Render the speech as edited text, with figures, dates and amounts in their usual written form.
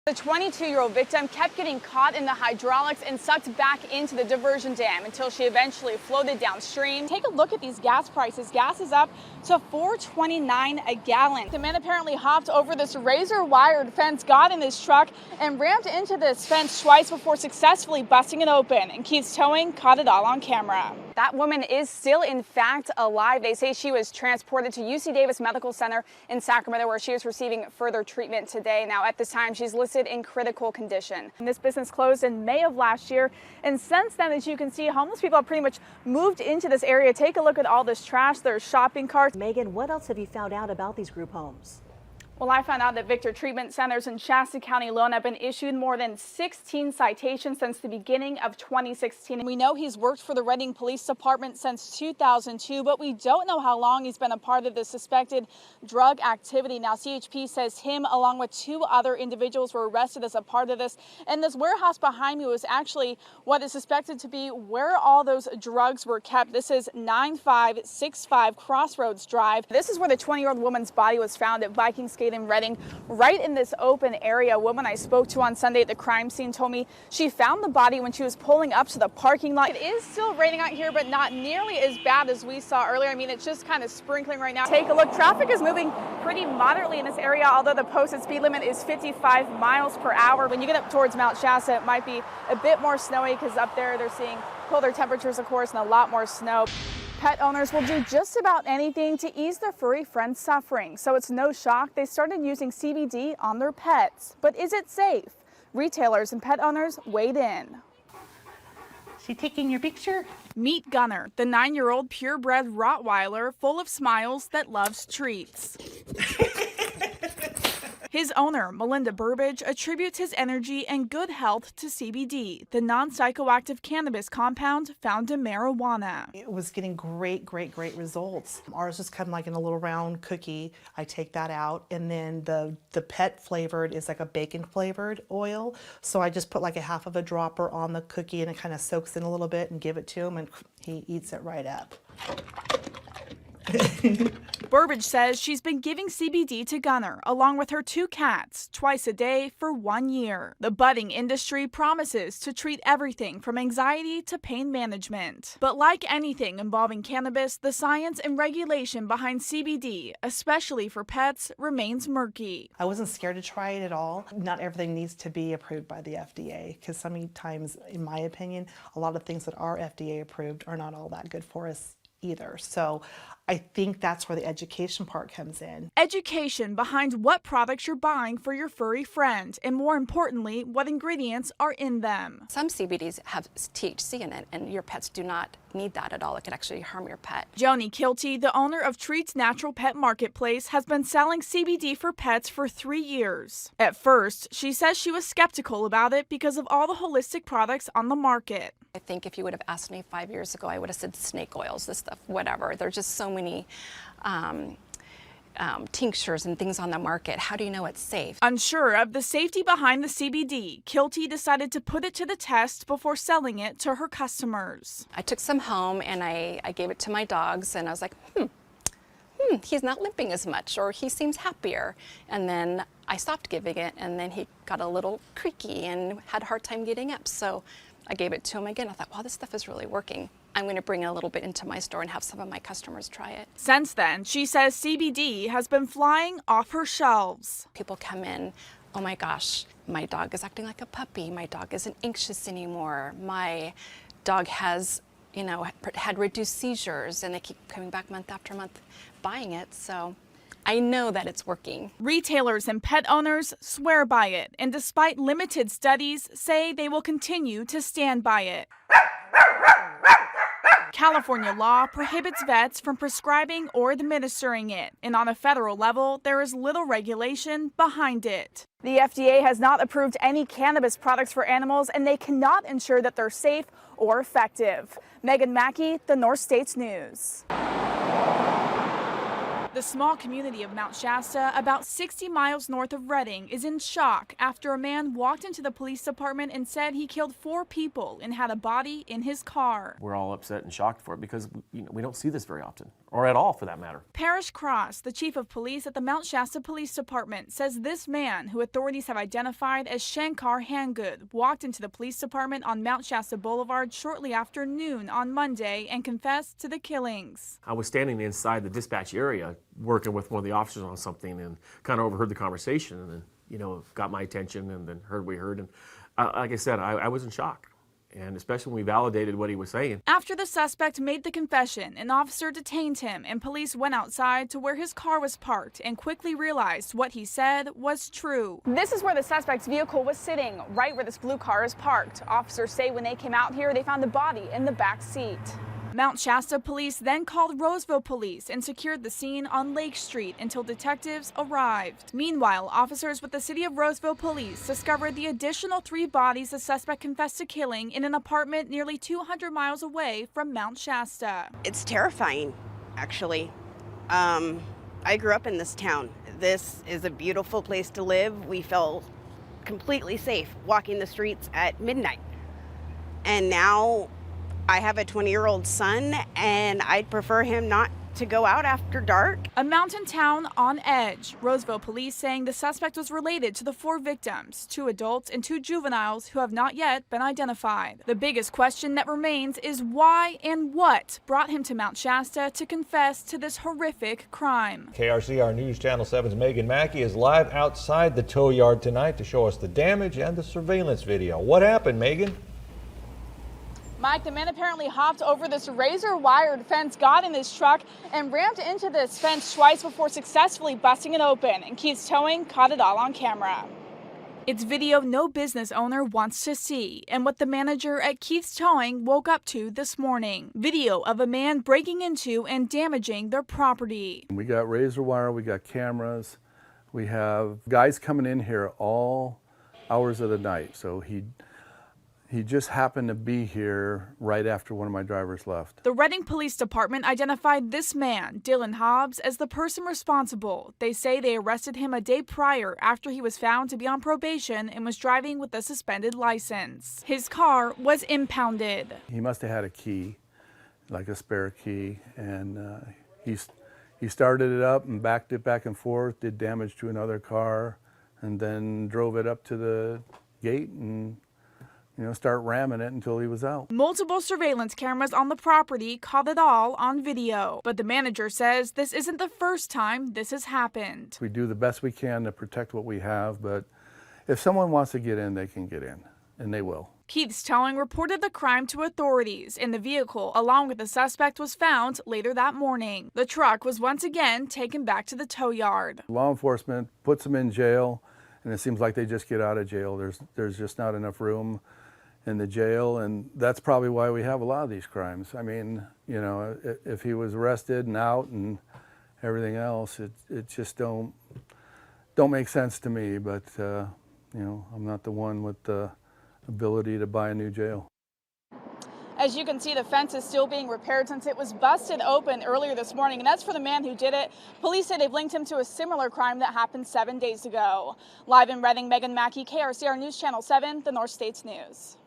The 22-year-old victim kept getting caught in the hydraulics and sucked back into the diversion dam until she eventually floated downstream. Take a look at these gas prices. Gas is up to $4.29 a gallon. The man apparently hopped over this razor-wired fence, got in his truck, and rammed into this fence twice before successfully busting it open. And Keith's Towing caught it all on camera. That woman is still, in fact, alive. They say she was transported to UC Davis Medical Center in Sacramento, where she is receiving further treatment today. Now, at this time, she's listed in critical condition. And this business closed in May of last year, and since then, as you can see, homeless people have pretty much moved into this area. Take a look at all this trash. There's shopping carts. Megan, what else have you found out about these group homes? Well, I found out that Victor Treatment Centers in Shasta County alone have been issued more than 16 citations since the beginning of 2016. And we know he's worked for the Reading Police Department since 2002, but we don't know how long he's been a part of the suspected drug activity. Now, CHP says him, along with 2 other individuals, were arrested as a part of this. And this warehouse behind me was actually what is suspected to be where all those drugs were kept. This is 9565 Crossroads Drive. This is where the 20-year-old woman's body was found at Viking Skate in Reading, right in this open area. A woman I spoke to on Sunday at the crime scene told me she found the body when she was pulling up to the parking lot. It is still raining out here, but not nearly as bad as we saw earlier. I mean, it's just kind of sprinkling right now. Take a look. Traffic is moving pretty moderately in this area, although the posted speed limit is 55 miles per hour. When you get up towards Mount Shasta, it might be a bit more snowy because up there they're seeing colder temperatures, of course, and a lot more snow. Pet owners will do just about anything to ease their furry friends' suffering. So it's no shock they started using CBD on their pets. But is it safe? Retailers and pet owners weighed in. She taking your picture? Meet Gunner, the 9-year-old purebred Rottweiler full of smiles that loves treats. His owner, Melinda Burbage, attributes his energy and good health to CBD, the non-psychoactive cannabis compound found in marijuana. It was getting great results. Ours is kind of like in a little round cookie. I take that out, and then the pet flavored is like a bacon flavored oil. So I just put like a half of a dropper on the cookie, and it kind of soaks in a little bit and give it to him, and he eats it right up. Burbage says she's been giving CBD to Gunner, along with her 2 cats, twice a day for 1 year. The budding industry promises to treat everything from anxiety to pain management. But like anything involving cannabis, the science and regulation behind CBD, especially for pets, remains murky. I wasn't scared to try it at all. Not everything needs to be approved by the FDA, because sometimes, in my opinion, a lot of things that are FDA approved are not all that good for us either. So I think that's where the education part comes in. Education behind what products you're buying for your furry friend, and more importantly, what ingredients are in them. Some CBDs have THC in it, and your pets do not need that at all. It could actually harm your pet. Joni Kilty, the owner of Treats Natural Pet Marketplace, has been selling CBD for pets for 3 years. At first, she says she was skeptical about it because of all the holistic products on the market. I think if you would have asked me 5 years ago, I would have said snake oils, this stuff, whatever. There's just so many tinctures and things on the market. How do you know it's safe? Unsure of the safety behind the CBD, Kilty decided to put it to the test before selling it to her customers. I took some home and I gave it to my dogs, and I was like, he's not limping as much, or he seems happier. And then I stopped giving it, and then he got a little creaky and had a hard time getting up. So I gave it to him again. I thought, wow, this stuff is really working. I'm going to bring a little bit into my store and have some of my customers try it. Since then, she says CBD has been flying off her shelves. People come in, oh my gosh, my dog is acting like a puppy. My dog isn't anxious anymore. My dog has, had reduced seizures, and they keep coming back month after month buying it. So I know that it's working. Retailers and pet owners swear by it, and despite limited studies, say they will continue to stand by it. California law prohibits vets from prescribing or administering it, and on a federal level, there is little regulation behind it. The FDA has not approved any cannabis products for animals, and they cannot ensure that they're safe or effective. Meaghan Mackey, the North States News. The small community of Mount Shasta, about 60 miles north of Reading, is in shock after a man walked into the police department and said he killed 4 people and had a body in his car. We're all upset and shocked for it because we don't see this very often or at all for that matter. Parrish Cross, the chief of police at the Mount Shasta Police Department, says this man, who authorities have identified as Shankar Handgood, walked into the police department on Mount Shasta Boulevard shortly after noon on Monday and confessed to the killings. I was standing inside the dispatch area working with one of the officers on something and kind of overheard the conversation and then, got my attention and then heard what we heard. And like I said, I was in shock. And especially when we validated what he was saying. After the suspect made the confession, an officer detained him and police went outside to where his car was parked and quickly realized what he said was true. This is where the suspect's vehicle was sitting, right where this blue car is parked. Officers say when they came out here, they found the body in the back seat. Mount Shasta police then called Roseville police and secured the scene on Lake Street until detectives arrived. Meanwhile, officers with the city of Roseville police discovered the additional 3 bodies the suspect confessed to killing in an apartment nearly 200 miles away from Mount Shasta. It's terrifying, actually. I grew up in this town. This is a beautiful place to live. We felt completely safe walking the streets at midnight. And now I have a 20-year-old son, and I'd prefer him not to go out after dark. A mountain town on edge. Roseville police saying the suspect was related to the 4 victims, 2 adults and 2 juveniles who have not yet been identified. The biggest question that remains is why and what brought him to Mount Shasta to confess to this horrific crime. KRCR News Channel 7's Meaghan Mackey is live outside the tow yard tonight to show us the damage and the surveillance video. What happened, Meaghan? Mike, the man apparently hopped over this razor-wired fence, got in his truck, and rammed into this fence twice before successfully busting it open. And Keith's Towing caught it all on camera. It's video no business owner wants to see, and what the manager at Keith's Towing woke up to this morning. Video of a man breaking into and damaging their property. We got razor wire, we got cameras, we have guys coming in here all hours of the night. So he just happened to be here right after one of my drivers left. The Reading Police Department identified this man, Dylan Hobbs, as the person responsible. They say they arrested him a day prior after he was found to be on probation and was driving with a suspended license. His car was impounded. He must have had a key, like a spare key, and he started it up and backed it back and forth, did damage to another car, and then drove it up to the gate and start ramming it until he was out. Multiple surveillance cameras on the property caught it all on video. But the manager says this isn't the first time this has happened. We do the best we can to protect what we have, but if someone wants to get in, they can get in, and they will. Keith's Towing reported the crime to authorities, and the vehicle, along with the suspect, was found later that morning. The truck was once again taken back to the tow yard. Law enforcement puts them in jail, and it seems like they just get out of jail. There's just not enough room in the jail, and that's probably why we have a lot of these crimes. I mean, if he was arrested and out and everything else, it just don't make sense to me, but I'm not the one with the ability to buy a new jail. As you can see, the fence is still being repaired since it was busted open earlier this morning, and that's for the man who did it. Police say they've linked him to a similar crime that happened 7 days ago. Live in Reading, Meaghan Mackey, KRCR News Channel 7, the North States News.